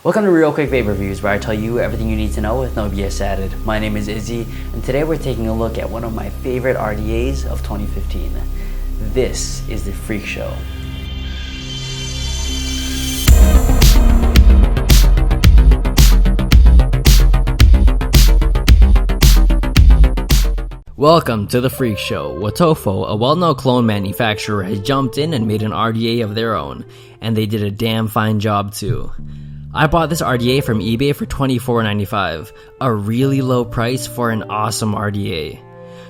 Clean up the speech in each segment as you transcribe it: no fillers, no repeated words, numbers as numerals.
Welcome to Real Quick Vape Reviews, where I tell you everything you need to know with no BS added. My name is Izzy, and today we're taking a look at one of my favorite RDAs of 2015. This is the Freakshow. Welcome to the Freakshow. WOTOFO, a well-known clone manufacturer, has jumped in and made an RDA of their own, and they did a damn fine job too. I bought this RDA from eBay for $24.95, a really low price for an awesome RDA.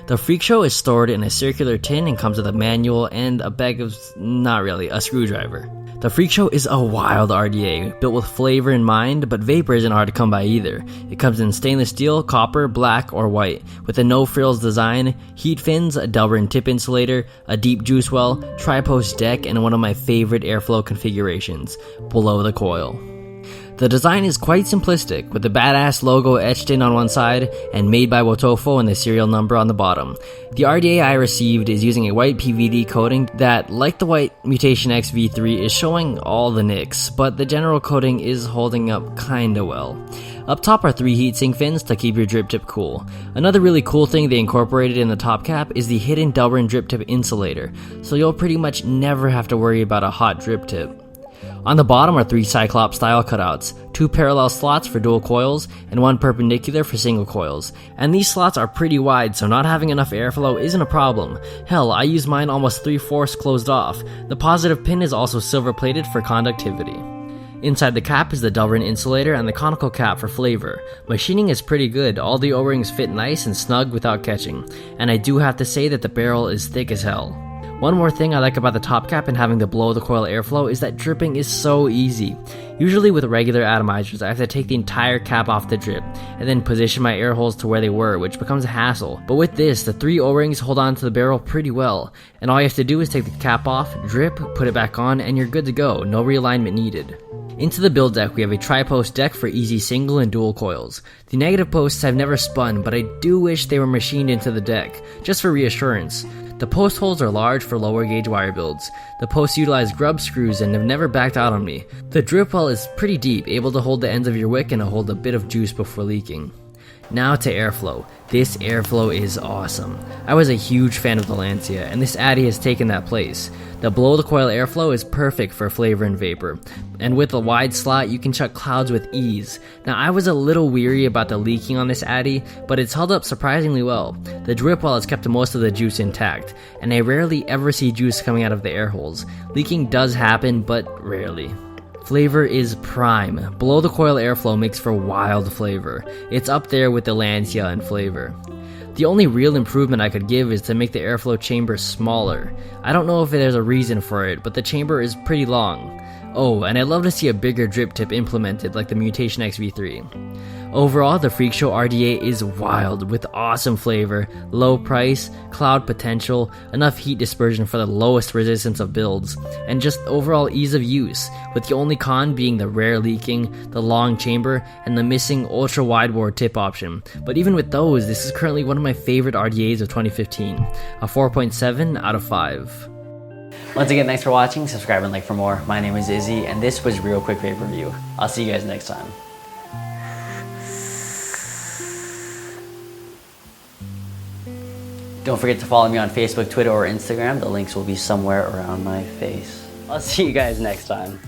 The Freakshow is stored in a circular tin and comes with a manual and a bag of, a screwdriver. The Freakshow is a wild RDA, built with flavor in mind, but vapor isn't hard to come by either. It comes in stainless steel, copper, black, or white, with a no-frills design, heat fins, a Delrin tip insulator, a deep juice well, tri-post deck, and one of my favorite airflow configurations, below the coil. The design is quite simplistic, with the badass logo etched in on one side and made by WOTOFO and the serial number on the bottom. The RDA I received is using a white PVD coating that, like the white Mutation X V3, is showing all the nicks, but the general coating is holding up kinda well. Up top are 3 heatsink fins to keep your drip tip cool. Another really cool thing they incorporated in the top cap is the hidden Delrin drip tip insulator, so you'll pretty much never have to worry about a hot drip tip. On the bottom are 3 Cyclops style cutouts, 2 parallel slots for dual coils, and 1 perpendicular for single coils. And these slots are pretty wide, so not having enough airflow isn't a problem. Hell, I use mine almost 3/4 closed off. The positive pin is also silver plated for conductivity. Inside the cap is the Delrin insulator and the conical cap for flavor. Machining is pretty good, all the O-rings fit nice and snug without catching. And I do have to say that the barrel is thick as hell. One more thing I like about the top cap and having the below the coil airflow is that dripping is so easy. Usually with regular atomizers, I have to take the entire cap off the drip, and then position my air holes to where they were, which becomes a hassle. But with this, the 3 O-rings hold on to the barrel pretty well, and all you have to do is take the cap off, drip, put it back on, and you're good to go, no realignment needed. Into the build deck, we have a tri-post deck for easy single and dual coils. The negative posts have never spun, but I do wish they were machined into the deck, just for reassurance. The post holes are large for lower gauge wire builds. The posts utilize grub screws and have never backed out on me. The drip well is pretty deep, able to hold the ends of your wick and hold a bit of juice before leaking. Now to airflow. This airflow is awesome. I was a huge fan of the Lancia, and this Addy has taken that place. The below the coil airflow is perfect for flavor and vapor, and with a wide slot you can chuck clouds with ease. Now I was a little weary about the leaking on this Addy, but it's held up surprisingly well. The drip well has kept most of the juice intact, and I rarely ever see juice coming out of the air holes. Leaking does happen, but rarely. Flavor is prime. Below the coil airflow makes for wild flavor. It's up there with the Lancia in flavor. The only real improvement I could give is to make the airflow chamber smaller. I don't know if there's a reason for it, but the chamber is pretty long. Oh, and I'd love to see a bigger drip tip implemented like the Mutation X V3. Overall, the Freakshow RDA is wild, with awesome flavor, low price, cloud potential, enough heat dispersion for the lowest resistance of builds, and just overall ease of use, with the only con being the rare leaking, the long chamber, and the missing ultra wide bore tip option. But even with those, this is currently one of my favorite RDAs of 2015, a 4.7 out of 5. Once again, thanks for watching, subscribe and like for more. My name is Izzy, and this was Real Quick Vape Review. I'll see you guys next time. Don't forget to follow me on Facebook, Twitter, or Instagram. The links will be somewhere around my face. I'll see you guys next time.